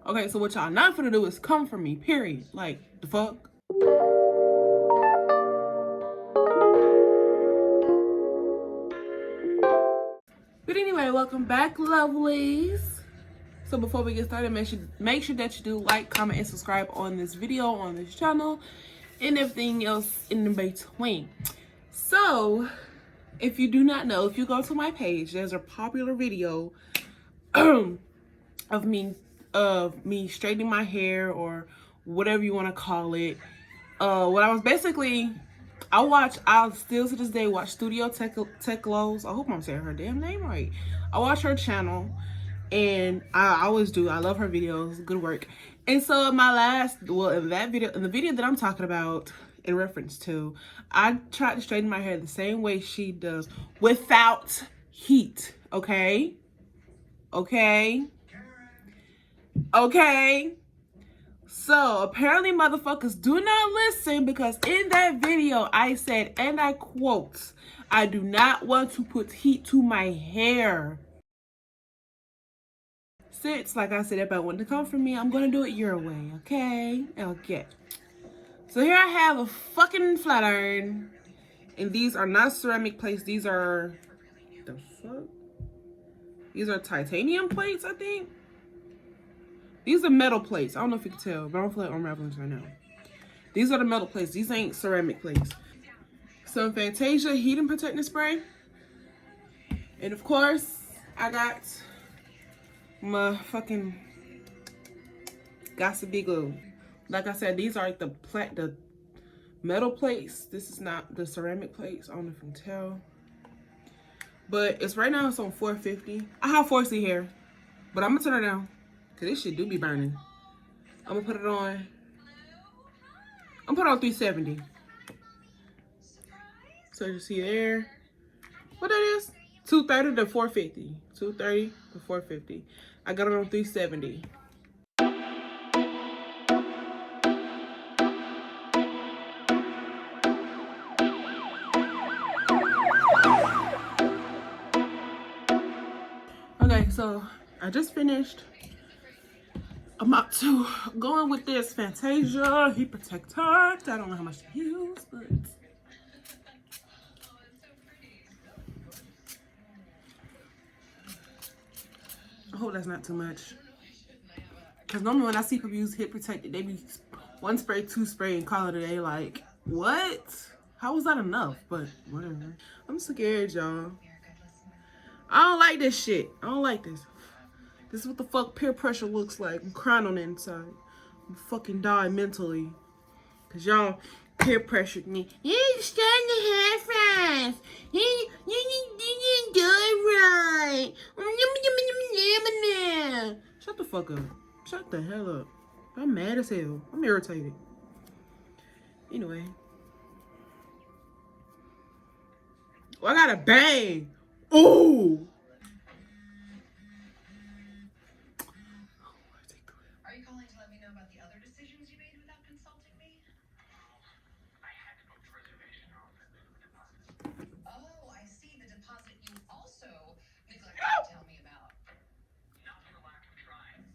Okay, so what y'all not finna do is come for me, period. Like, the fuck? But anyway, welcome back, lovelies. So before we get started, make sure that you do like, comment, and subscribe on this video, on this channel, and everything else in between. So, if you do not know, if you go to my page, there's a popular video of me straightening my hair, or whatever you want to call it. What I was basically, I still to this day watch Studio Techlio. I hope I'm saying her damn name right. I watch her channel, and I always do. I love her videos. Good work. And so in in the video that I'm talking about, in reference to, I tried to straighten my hair the same way she does, without heat. Okay. So apparently motherfuckers do not listen, because in that video I said, and I quote, I do not want to put heat to my hair. Since, like I said, everybody wanted to come for me, I'm gonna do it your way, okay? Okay. So here I have a fucking flat iron, and these are not ceramic plates. These are, the fuck? These are titanium plates, I think. These are metal plates. I don't know if you can tell, but I don't feel like unraveling this right now. These are the metal plates. These ain't ceramic plates. Some Fantasia heating protecting spray. And of course, I got my fucking GOT2B glue. Like I said, these are like the metal plates. This is not the ceramic plates. I don't know if you can tell. But it's right now, it's on 450. I have 4C hair, but I'm gonna turn it down, because this shit do be burning. I'm gonna put it on. I'm put it on 370. So you see there, what that is? 230 to 450. 230 to 450. I got it on 370. Okay, so I just finished. I'm up to going with this Fantasia heat protector. I don't know how much to use, but I hope that's not too much. Because normally when I see people use heat protector, they be one spray, two spray, and call it a day. Like, what? How was that enough? But whatever. I'm scared, y'all. I don't like this shit. I don't like this. This is what the fuck peer pressure looks like. I'm crying on the inside. I'm fucking dying mentally. Because y'all peer pressured me. You starting the hair fast. You didn't do it right. Shut the fuck up. Shut the hell up. I'm mad as hell. I'm irritated. Anyway. Oh, I got a bang. Ooh. Are you calling to let me know about the other decisions you made without consulting me? I had to book the reservation off. Oh, I see. The deposit you also neglected to tell me about. Not for lack of trying.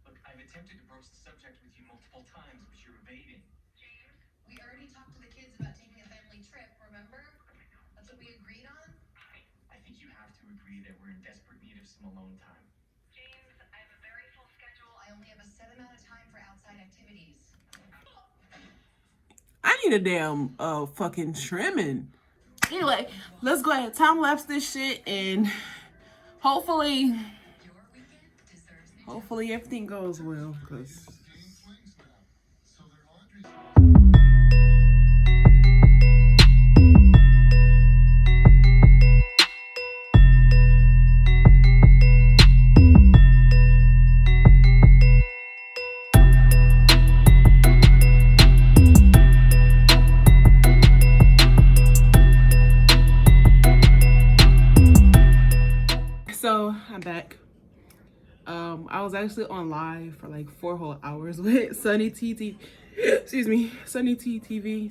Look, I've attempted to broach the subject with you multiple times, but you're evading. James, we already talked to the kids about taking a family trip, remember? That's what we agreed on? I think you have to agree that we're in desperate need of some alone time. James, I have a very full schedule. I only have a set amount of time for outside activities. I need a damn fucking trimming. Anyway, let's go ahead, time lapse this shit, and hopefully everything goes well, because so I'm back. I was actually on live for like 4 whole hours with Sunny T TV.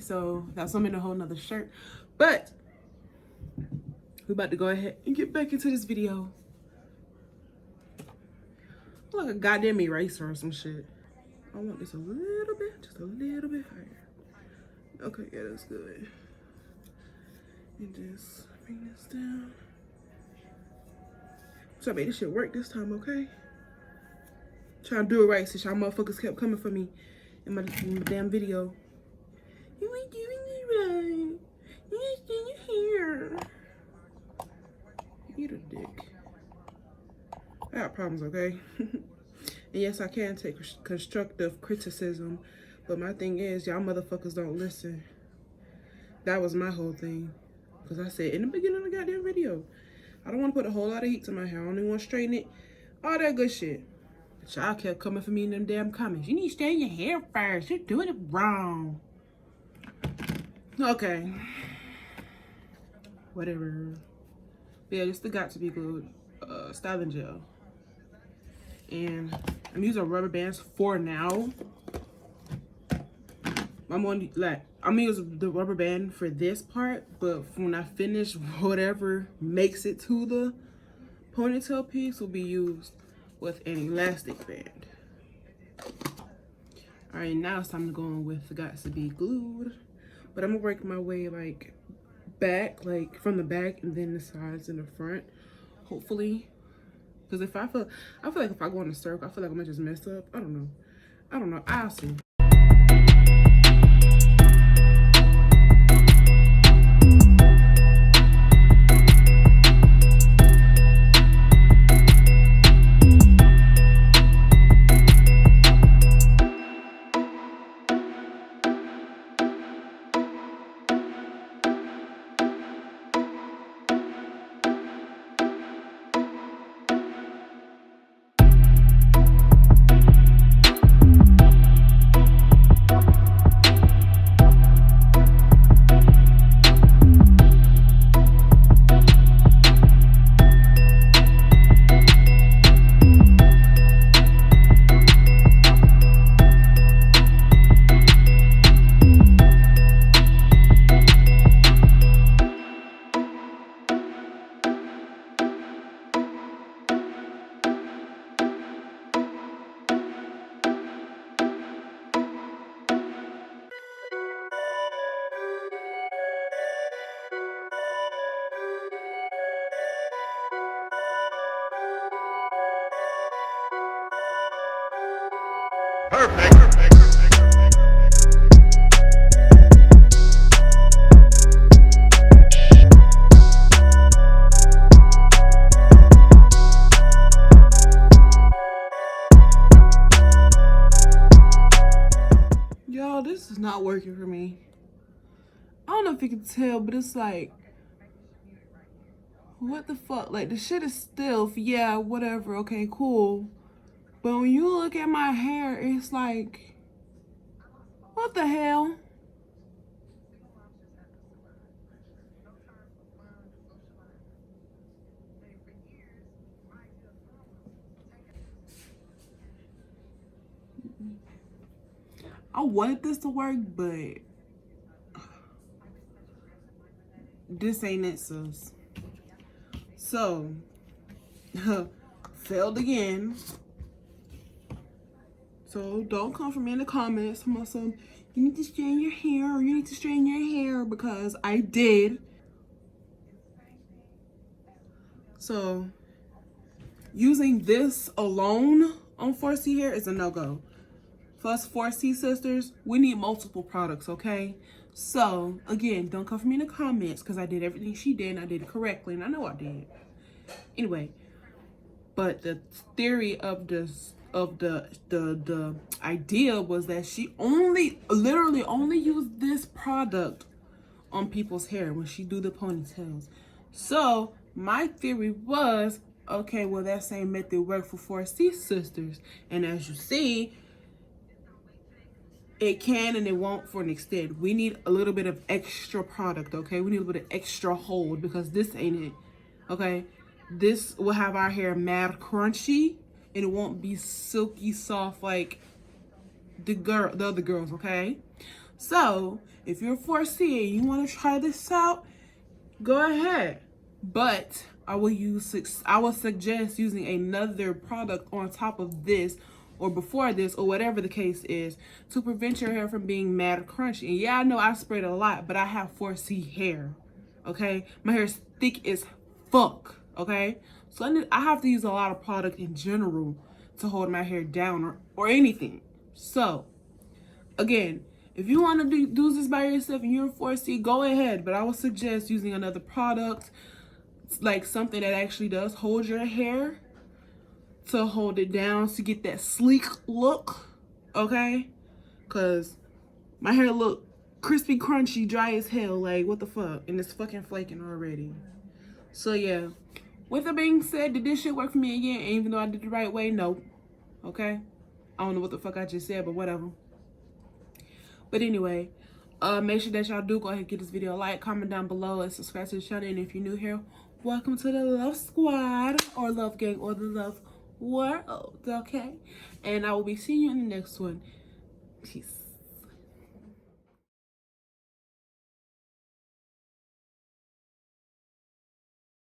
So that's I'm in a whole nother shirt. But we're about to go ahead and get back into this video. feel like a goddamn eraser or some shit. I want this a little bit, just a little bit higher. Okay, yeah, that's good. And just bring this down. So I made this shit work this time, okay? Trying to do it right since y'all motherfuckers kept coming for me in my damn video. You ain't doing it right. You ain't doing your hair. Eat a dick. I got problems, okay? And yes, I can take constructive criticism, but my thing is, y'all motherfuckers don't listen. That was my whole thing. Because I said in the beginning of the goddamn video, I don't want to put a whole lot of heat to my hair. I don't even want to straighten it. All that good shit. But y'all kept coming for me in them damn comments. You need to straighten your hair first. You're doing it wrong. Okay. Whatever. Yeah, this the GOT2B good styling gel. And I'm using rubber bands for now. I'm gonna use the rubber band for this part, but when I finish, whatever makes it to the ponytail piece will be used with an elastic band. All right, now it's time to go on with the GOT2B glued, but I'm gonna work my way like back, like from the back and then the sides and the front, hopefully. Because if I feel like if I go in a circle, I feel like I'm gonna just mess up. I don't know. I'll see. Perfect. Y'all, this is not working for me. I don't know if you can tell, but it's like, what the fuck? Like, the shit is stiff. Yeah, whatever. Okay, cool. But when you look at my hair, it's like, what the hell? I wanted this to work, but this ain't it, sis. So, failed again. So don't come for me in the comments. I'm also, you need to straighten your hair, or you need to straighten your hair, because I did. So using this alone on 4C hair is a no-go. For us 4C sisters, we need multiple products, okay? So again, don't come for me in the comments, because I did everything she did and I did it correctly, and I know I did. Anyway, but the theory of this the idea was that she literally only used this product on people's hair when she do the ponytails. So my theory was, okay, well, that same method worked for 4C sisters, and as you see, it can and it won't for an extent. We need a little bit of extra product, okay? We need a little bit of extra hold, because this ain't it, okay? This will have our hair mad crunchy, and it won't be silky soft like the other girls, okay? So if you're 4C and you want to try this out, go ahead. But I will suggest using another product on top of this or before this or whatever the case is to prevent your hair from being mad crunchy. And yeah, I know I sprayed a lot, but I have 4C hair. Okay, my hair is thick as fuck. Okay, so I have to use a lot of product in general to hold my hair down or anything. So again, if you want to do this by yourself and you're 4C, go ahead. But I would suggest using another product, like something that actually does hold your hair, to hold it down to get that sleek look. Okay, because my hair look crispy, crunchy, dry as hell. Like, what the fuck? And it's fucking flaking already. So yeah, with that being said, did this shit work for me again? And even though I did it the right way, no. Okay, I don't know what the fuck I just said, but whatever. But anyway, make sure that y'all do go ahead and give this video a like, comment down below, and subscribe to the channel. And if you're new here, welcome to the Love Squad, or Love Gang, or the Love World, okay? And I will be seeing you in the next one. Peace.